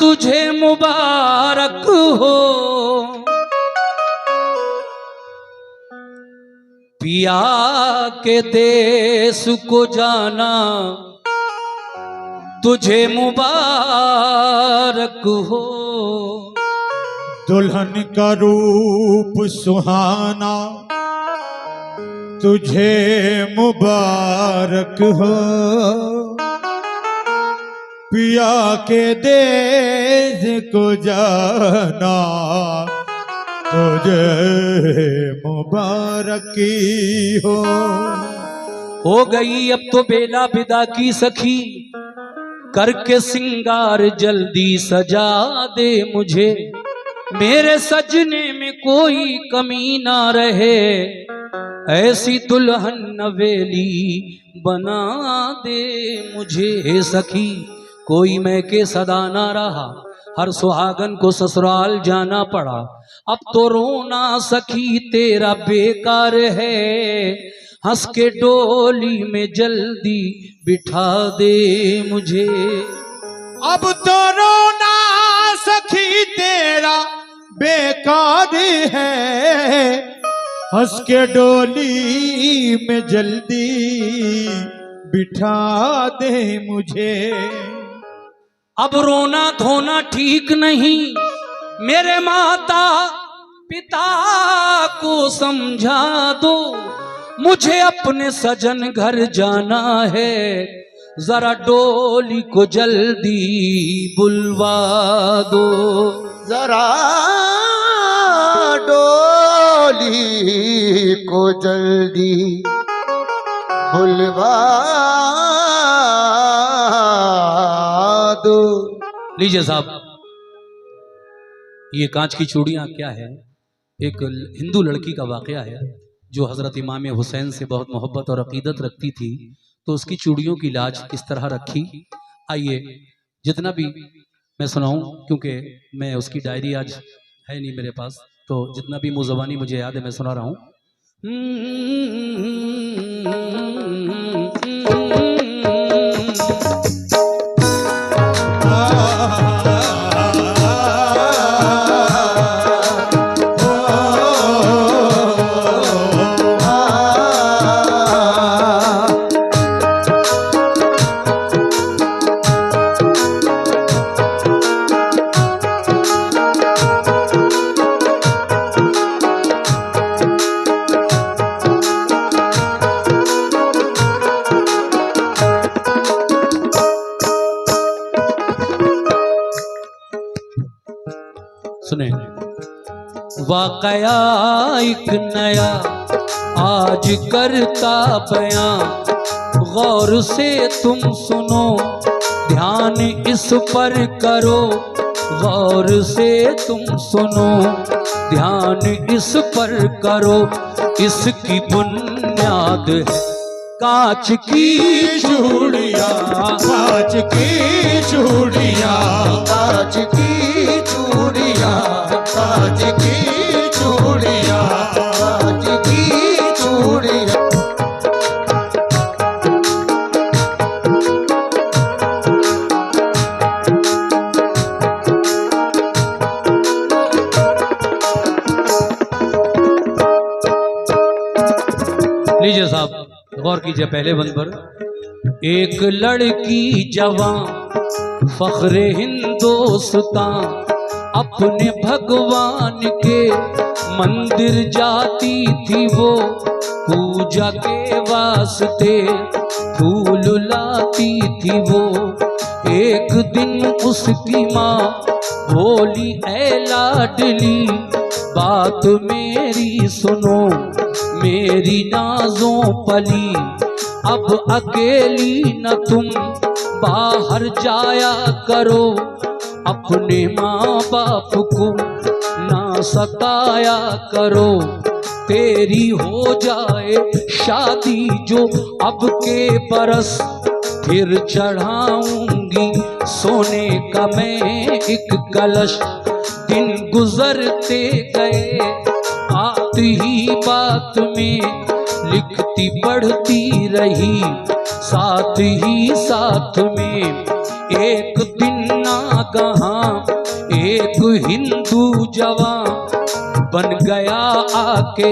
तुझे मुबारक हो, पिया के देश को जाना तुझे मुबारक हो। दुल्हन का रूप सुहाना तुझे मुबारक हो, पिया के देश को जाना तुझे मुबारकी हो गई अब तो बेला विदा की सखी, करके सिंगार जल्दी सजा दे मुझे, मेरे सजने में कोई कमी ना रहे, ऐसी दुल्हन नवेली बना दे मुझे। हे सखी कोई मैं के सदा ना रहा, हर सुहागन को ससुराल जाना पड़ा, अब तो रोना सखी तेरा बेकार है, हंस के डोली में जल्दी बिठा दे मुझे। अब तो रोना सखी तेरा बेकार है, हंस के डोली में जल्दी बिठा दे मुझे। अब रोना धोना ठीक नहीं, मेरे माता पिता को समझा दो, मुझे अपने सजन घर जाना है, जरा डोली को जल्दी बुलवा दो, जरा डोली को जल्दी बुलवा दो। लीजिए साहब, ये कांच की चूड़ियां क्या है? एक हिंदू लड़की का वाकया है जो हजरत इमाम हुसैन से बहुत मोहब्बत और अकीदत रखती थी, तो उसकी चूड़ियों की लाज किस तरह रखी। आइए जितना भी मैं सुनाऊं, क्योंकि मैं उसकी डायरी आज है नहीं मेरे पास, तो जितना भी मुज़बानी मुझे याद है मैं सुना रहा हूं। सुने, वाकया एक नया आज करता बयां, गौर से तुम सुनो, ध्यान इस पर करो, गौर से तुम सुनो, ध्यान इस पर करो, इसकी बुनियाद है कांच की चूड़ियां, कांच की चूड़ियां, कांच की चूड़ियां, कांच की चूड़ियां, कांच की चूड़ियां। लीजिए साहब गौर कीजिए पहले बंद पर। एक लड़की जवां फख्रे हिंदोस्तां, अपने भगवान के मंदिर जाती थी वो, पूजा के वास्ते फूल लाती थी वो। एक दिन उसकी माँ बोली, ऐ लाडली बात मेरी सुनो, मेरी नाजों पली, अब अकेली न तुम बाहर जाया करो, अपने माँ बाप को ना सताया करो, तेरी हो जाए शादी जो अब के बरस, फिर चढ़ाऊंगी सोने का मैं एक कलश। दिन गुजरते गए, बात ही बात में लिखती पढ़ती रही, साथ ही साथ में एक दिन ना नागहां एक हिंदू जवान बन गया आके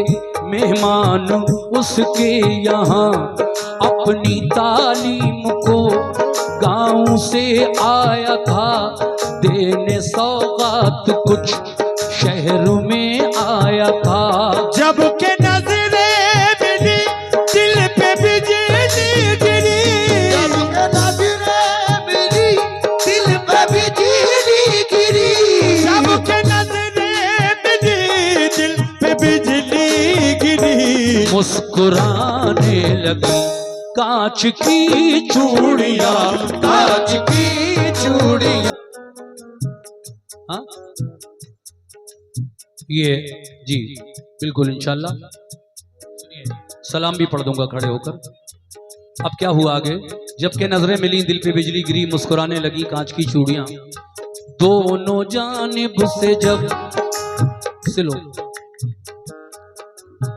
मेहमान उसके यहाँ। अपनी तालीम को गांव से आया था देने सौगात कुछ शहर में आया था। जब के नजरे मिली दिल पे बिजली गिरी, जब के नजरे मिली दिल पे बिजली गिरी, जब के नजरे मिली दिल पे बिजली गिरी। मुस्कुराने लगी कांच की चूड़ियां, कांच की चूड़ियां। हाँ? ये जी बिल्कुल इंशाल्लाह। सलाम भी पढ़ दूंगा खड़े होकर। अब क्या हुआ आगे? जबकि नजरें मिली दिल पे बिजली गिरी, मुस्कुराने लगी कांच की चूड़ियां। दोनों जानिब से जब सिलो,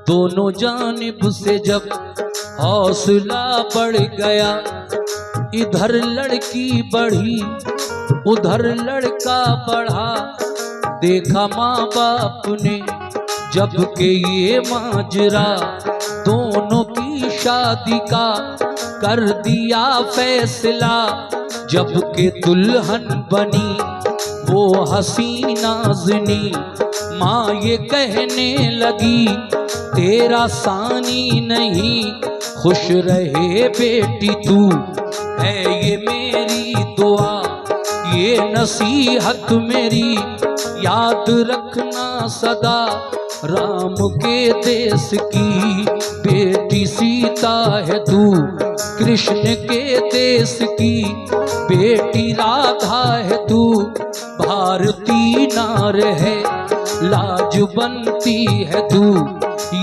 दोनों जानिब से जब हौसला बढ़ गया, इधर लड़की बढ़ी उधर लड़का बढ़ा। देखा माँ बाप ने जबकि ये माजरा, दोनों की शादी का कर दिया फैसला। जबकि दुल्हन बनी वो हसीना ज़नी, माँ ये कहने लगी तेरा सानी नहीं, खुश रहे बेटी तू है ये मेरी दुआ। ये नसीहत मेरी याद रखना सदा, राम के देश की बेटी सीता है तू, कृष्ण के देश की बेटी राधा है तू। भारती नार है लाज बनती है तू,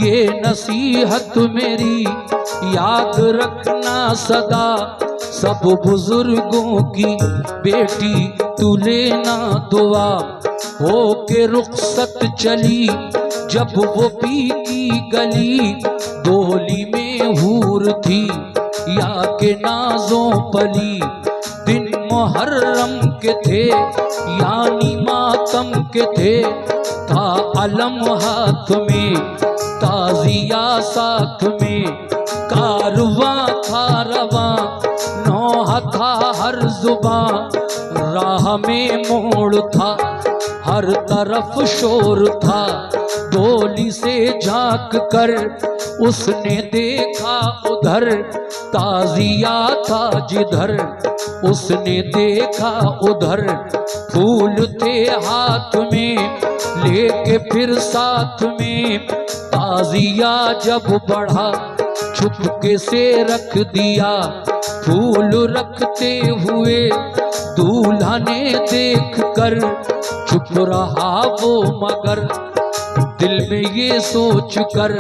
ये नसीहत मेरी याद रखना सदा। सब बुजुर्गों की बेटी तू लेना दुआ। हो के रुखसत चली जब वो पी की गली, डोली में हूर थी या के नाजों पली। दिन मुहर्रम के थे यानी मातम के थे, था अलम हाथ में ताजिया साथ में। कारवां था रवां नौहा था हर जुबां, राह में मोड़ था हर तरफ शोर था। डोली से झांक कर उसने देखा उधर, ताजिया था जिधर उसने देखा उधर। फूल थे हाथ में लेके फिर साथ में, ताजिया जब बढ़ा छुपके से रख दिया। फूल रखते हुए दूल्हा ने देख कर चुप रहा वो मगर, दिल में ये सोच कर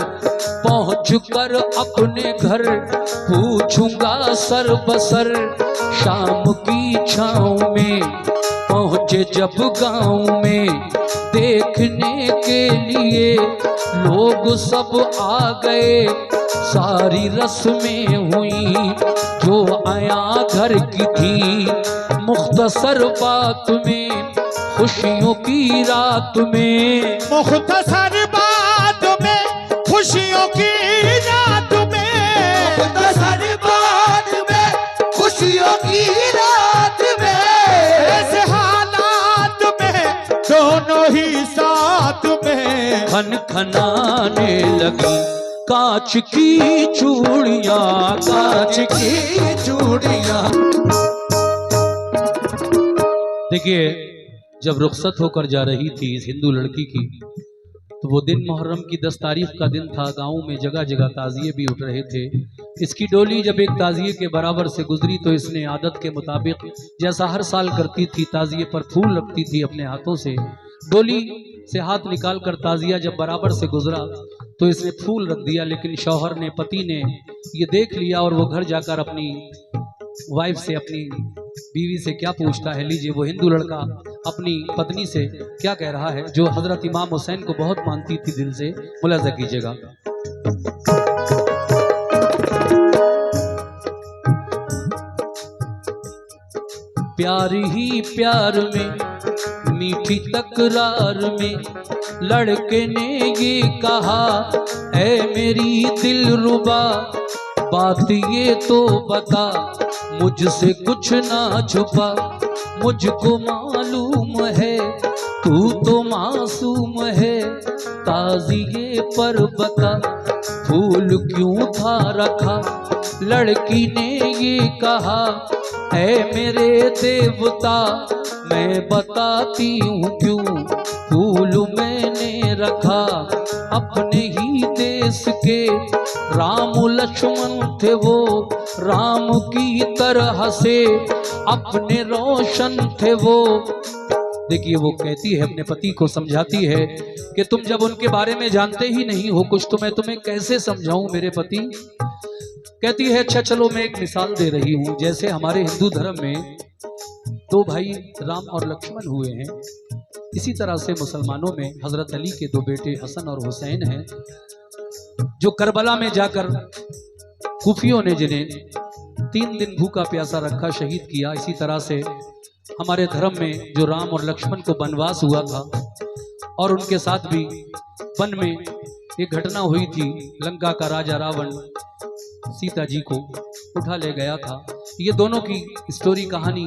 पहुँच कर अपने घर पूछूंगा सर बसर। शाम की छाँव में पहुँचे जब गाँव में, देखने के लिए लोग सब आ गए। सारी रस्में हुई जो आया घर की थी, मुख्तसर बात में खुशियों की रात में। मुख्तसर बात में खुशियों की रात में, मुख्तसर बात में खुशियों की रात में। ऐसे हालात में दोनों ही साथ में, खन खनाने लगी कांच की चूड़ियां, कांच की चूड़ियां। देखिए जब रुखसत होकर जा रही थी इस हिंदू लड़की की, तो वो दिन मुहर्रम की 10 तारीख का दिन था। गांव में जगह जगह ताजिए भी उठ रहे थे। इसकी डोली जब एक ताजिए के बराबर से गुजरी तो इसने आदत के मुताबिक जैसा हर साल करती थी, ताजिए पर फूल रखती थी अपने हाथों से। डोली से हाथ निकाल कर ताजिया जब बराबर से गुजरा तो इसने फूल रख दिया, लेकिन शौहर ने, पति ने ये देख लिया और वो घर जाकर अपनी वाइफ से, अपनी बीवी से क्या पूछता है। लीजिए वो हिंदू लड़का अपनी पत्नी से क्या कह रहा है, जो हजरत इमाम हुसैन को बहुत मानती थी दिल से। मुलाजा कीजिएगा। प्यार ही प्यार में, मीठी तकरार में लड़के ने ये कहा, ऐ मेरी दिलरुबा बात ये तो बता, मुझसे कुछ ना छुपा, मुझको मालूम है तू तो मासूम है, ताज़िए पर बता फूल क्यों था रखा। लड़की ने ये कहा, ऐ मेरे देवता मैं बताती हूँ क्यों फूल मैंने रखा। अपने ही देश के राम लक्ष्मण थे वो, राम की तरह से अपने रोशन थे वो। देखिए वो कहती है, अपने पति को समझाती है कि तुम जब उनके बारे में जानते ही नहीं हो कुछ तो मैं तुम्हें कैसे समझाऊं मेरे पति। कहती है अच्छा चलो मैं एक मिसाल दे रही हूं, जैसे हमारे हिंदू धर्म में दो भाई राम और लक्ष्मण हुए हैं, इसी तरह से मुसलमानों में हजरत अली के दो बेटे हसन और हुसैन हैं, जो करबला में जाकर कुफियों ने जिन्हें 3 दिन भूखा प्यासा रखा, शहीद किया। इसी तरह से हमारे धर्म में जो राम और लक्ष्मण को वनवास हुआ था और उनके साथ भी वन में एक घटना हुई थी, लंका का राजा रावण सीता जी को उठा ले गया था। ये दोनों की स्टोरी कहानी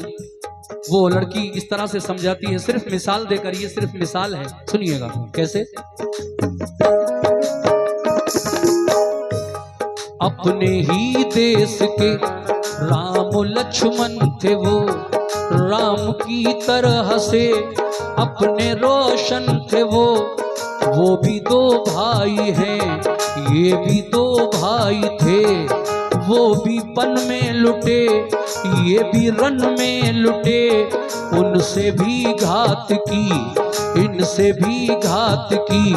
वो लड़की इस तरह से समझाती है, सिर्फ मिसाल देकर, ये सिर्फ मिसाल है, सुनिएगा कैसे। अपने ही देश के राम लक्ष्मण थे वो, राम की तरह से अपने रोशन थे वो भी दो भाई हैं, ये भी दो भाई थे, वो भी वन में लुटे, ये भी रन में लुटे, उनसे भी घात की, इनसे भी घात की।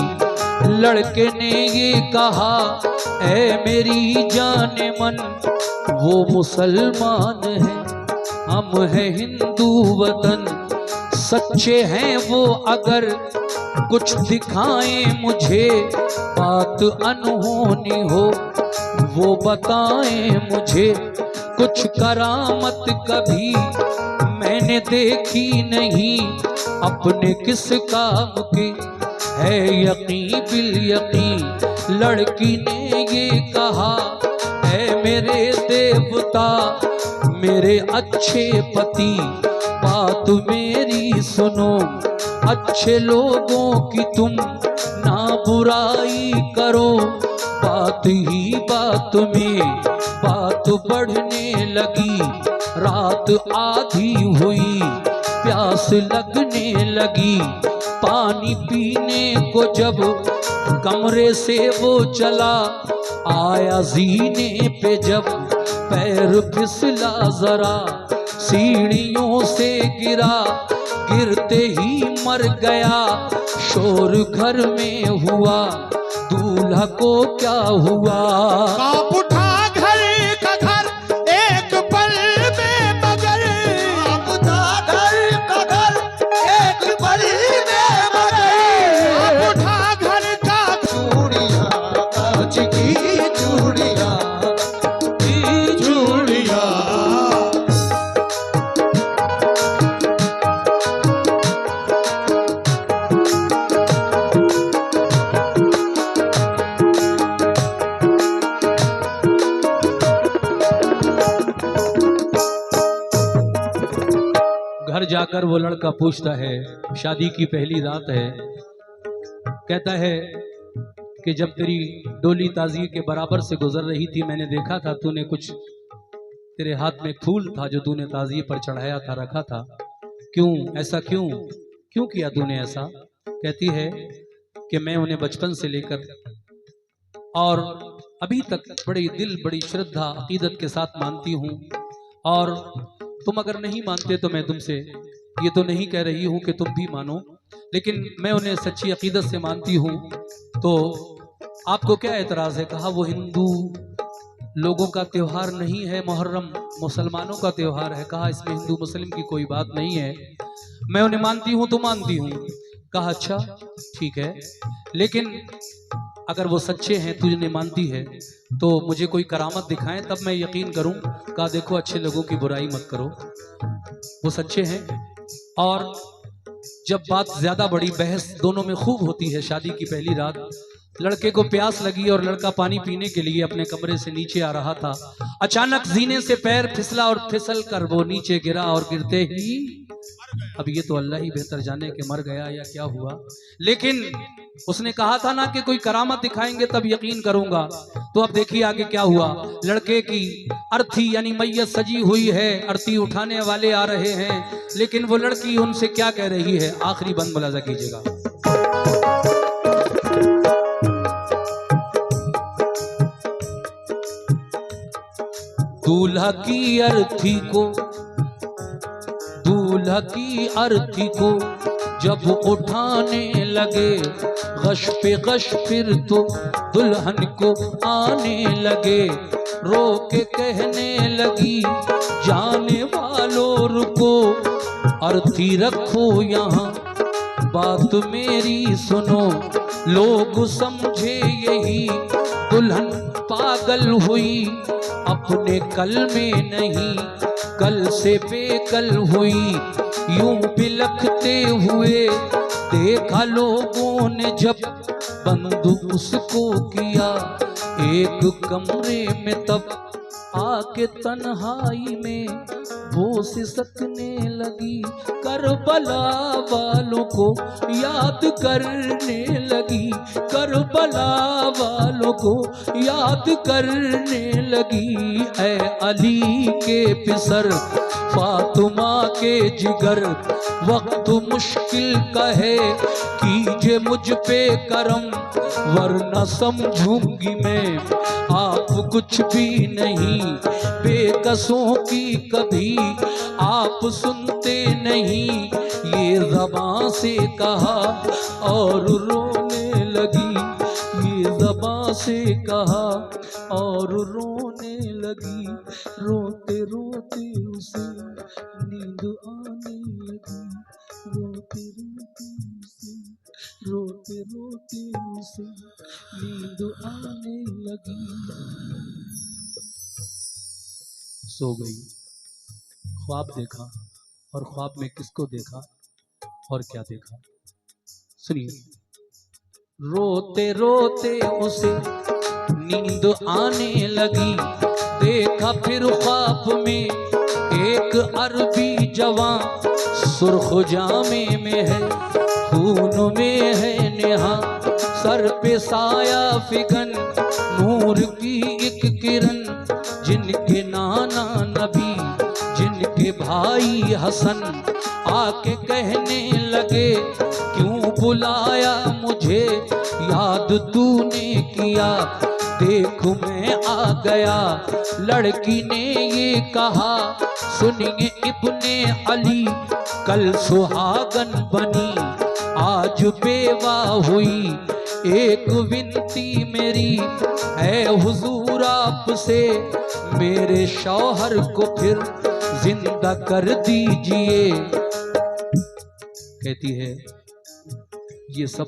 लड़के ने ये कहा, ऐ मेरी जाने मन वो मुसलमान है, हम हैं हिंदू वतन, सच्चे हैं वो अगर कुछ दिखाएं मुझे, बात अनहोनी हो वो बताएं मुझे, कुछ करामत कभी मैंने देखी नहीं, अपने किस काम की है यकीन बिल यकीन। लड़की ने ये कहा, ऐ मेरे देवता मेरे अच्छे पति बात मेरी सुनो, अच्छे लोगों की तुम ना बुराई करो। बात ही बात में बात बढ़ने लगी, रात आधी हुई प्यास लगने लगी, पानी पीने को जब कमरे से वो चला, आया जीने पे जब पैर फिसला जरा, सीढ़ियों से गिरा गिरते ही मर गया, शोर घर में हुआ दूल्हा को क्या हुआ। कांप उठा घर का घर एक पल में मगर, कांप उठा घर का घर एक पल में मगर, कांप उठा घर का चूड़ियां कांच की चूड़ियां, चूड़ियां। घर जाकर वो लड़का पूछता है, शादी की पहली रात है, कहता है कि जब तेरी डोली ताज़िए के बराबर से गुजर रही थी, मैंने देखा था तूने कुछ, तेरे हाथ में फूल था जो तूने ताज़िए पर चढ़ाया था, रखा था, क्यों ऐसा क्यों किया तूने ऐसा। कहती है कि मैं उन्हें बचपन से लेकर और अभी तक बड़ी दिल बड़ी श्रद्धा अकीदत के साथ मानती हूँ, और तुम अगर नहीं मानते तो मैं तुमसे ये तो नहीं कह रही हूँ कि तुम भी मानो, लेकिन मैं उन्हें सच्ची अकीदत से मानती हूँ, तो आपको क्या एतराज़ है। कहा वो हिंदू लोगों का त्यौहार नहीं है, मुहर्रम मुसलमानों का त्यौहार है। कहा इसमें हिंदू मुस्लिम की कोई बात नहीं है, मैं उन्हें मानती हूँ तो मानती हूँ। कहा अच्छा ठीक है, लेकिन अगर वो सच्चे हैं, तुझे मानती है, तो मुझे कोई करामत दिखाएं, तब मैं यकीन करूं। कहा देखो अच्छे लोगों की बुराई मत करो, वो सच्चे हैं। और जब बात ज्यादा बड़ी, बहस दोनों में खूब होती है। शादी की पहली रात लड़के को प्यास लगी और लड़का पानी पीने के लिए अपने कमरे से नीचे आ रहा था। अचानक जीने से पैर फिसला और फिसल कर वो नीचे गिरा और गिरते ही, अब ये तो अल्लाह ही बेहतर जाने के मर गया या क्या हुआ, लेकिन उसने कहा था ना कि कोई करामत दिखाएंगे तब यकीन करूंगा। तो अब देखिए आगे क्या हुआ। लड़के की अर्थी यानी मैयत सजी हुई है, अर्थी उठाने वाले आ रहे हैं, लेकिन वो लड़की उनसे क्या कह रही है, आखिरी बंद मुलाजा कीजिएगा। दूल्हा की अर्थी को, दूल्हा की अर्थी को जब उठाने लगे, गश पे गश फिर तो दुल्हन को आने लगे। रो के कहने लगी, जाने वालों रुको, अर्थी रखो यहाँ, बात मेरी सुनो। लोग समझे यही दुल्हन पागल हुई, अपने कल में नहीं कल से बेकल हुई। यूं बिलखते हुए देखा लोगों ने जब, बंद उसको किया एक कमरे में तब। आके तन्हाई में वो सिसकने लगी, करबला वालों को याद करने लगी, करबला वालों को याद करने लगी। ऐ अली के पिसर, फातिमा के जिगर, वक्त मुश्किल का है, कीजिए मुझ पे करम, वरना समझूंगी मैं आप कुछ भी नहीं। बेकसों की कभी आप सुनते नहीं, ये ज़बां से कहा और रोने लगी, ये ज़बां से कहा और रोने लगी। रोते रोते उसे नींद आने लगी, रोते रोते उसे, रोते रोते उसे नींद आने लगी। सो गई। ख्वाब देखा, और ख्वाब में किसको देखा और क्या देखा, सुनिए। रोते रोते उसे नींद आने लगी, देखा फिर ख्वाब में एक अरबी जवान, सुर्ख जामे में है, खून में है नेहा, सर पे साया फिगन, नूर की एक किरण, जिनके नाना नबी, जिनके भाई हसन, आके कहने लगे क्यों बुलाया मुझे, याद तूने किया, देख मैं आ गया। लड़की ने ये कहा, सुनिए इब्ने अली, कल सुहागन बनी आज बेवा हुई, एक विनती मेरी है हुजूर आपसे, मेरे शौहर को फिर जिंदा कर दीजिए। कहती है ये सब,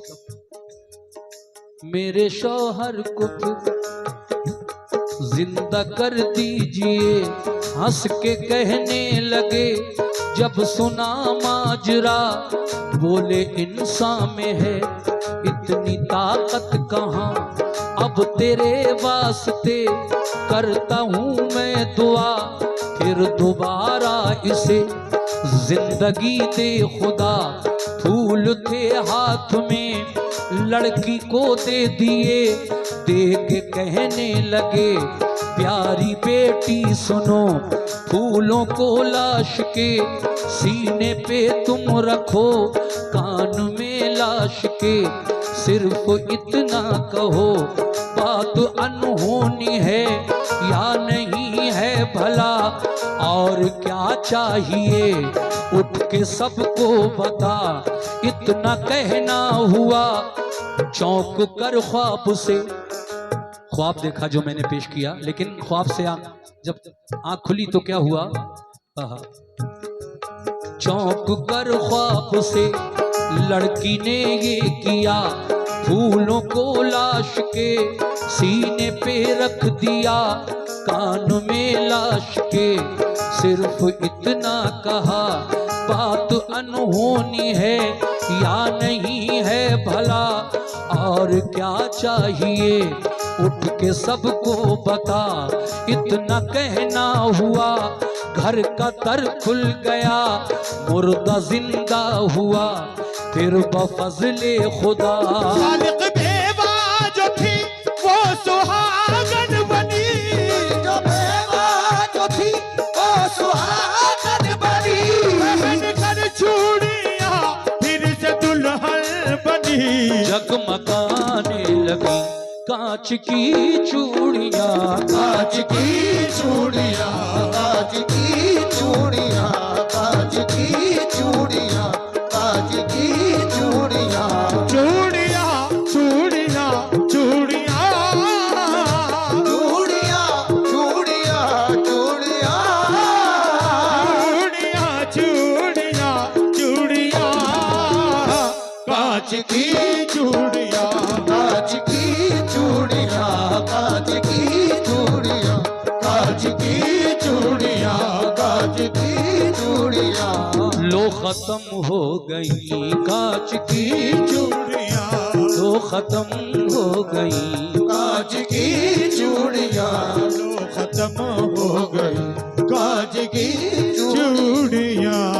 मेरे शौहर को फिर जिंदा कर दीजिए। हंस के कहने लगे जब सुना माजरा, बोले इंसान में है इतनी ताकत कहाँ, अब तेरे वास्ते करता हूँ मैं दुआ, फिर दोबारा इसे जिंदगी दे खुदा। फूल थे हाथ में, लड़की को दे दिए, दे के कहने लगे प्यारी बेटी सुनो, फूलों को लाश के सीने पे तुम रखो, कान में लाश के सिर्फ इतना कहो, बात अनहोनी है या नहीं है भला, और क्या चाहिए उठ के सबको बता। इतना कहना हुआ चौंक कर ख्वाब से, ख्वाब देखा जो मैंने पेश किया, लेकिन ख्वाब से जब आंख खुली तो क्या हुआ, चौंक कर ख्वाब से लड़की ने ये किया, फूलों को लाश के सीने पे रख दिया, कान में लाश के सिर्फ इतना कहा, बात अनहोनी है या नहीं है भला, और क्या चाहिए उठ के सबको बता। इतना कहना हुआ, घर का तर खुल गया, मुर्दा जिंदा हुआ, फिर बफज़ले खुदा। खालिक बेवा जो थी वो सुहागन बनी, जो बेवा जो थी वो सुहागन बनी, पहन कर चूड़ियां फिर से दुल्हन बनी। जगमगाने लगी कांच की चूड़ियां, कांच की चूड़ियां, कांच की चूड़ियां, कांच की चूड़ियां, कांच की चूड़ियां, चूड़ियां चूड़ियां चूड़ियां चूड़ियां, चूड़ियां, चूड़ियां, चूड़ियां चूड़ियां कांच की चूड़ियां, कांच की चूड़ियां, कांच की चूड़ियां, कांच की चूड़ियां, कांच की चूड़ियां। लो खत्म हो गई कांच की चूड़ियां लो खत्म हो गई। कांच की चूड़ियां लो खत्म हो गई कांच की चूड़ियां।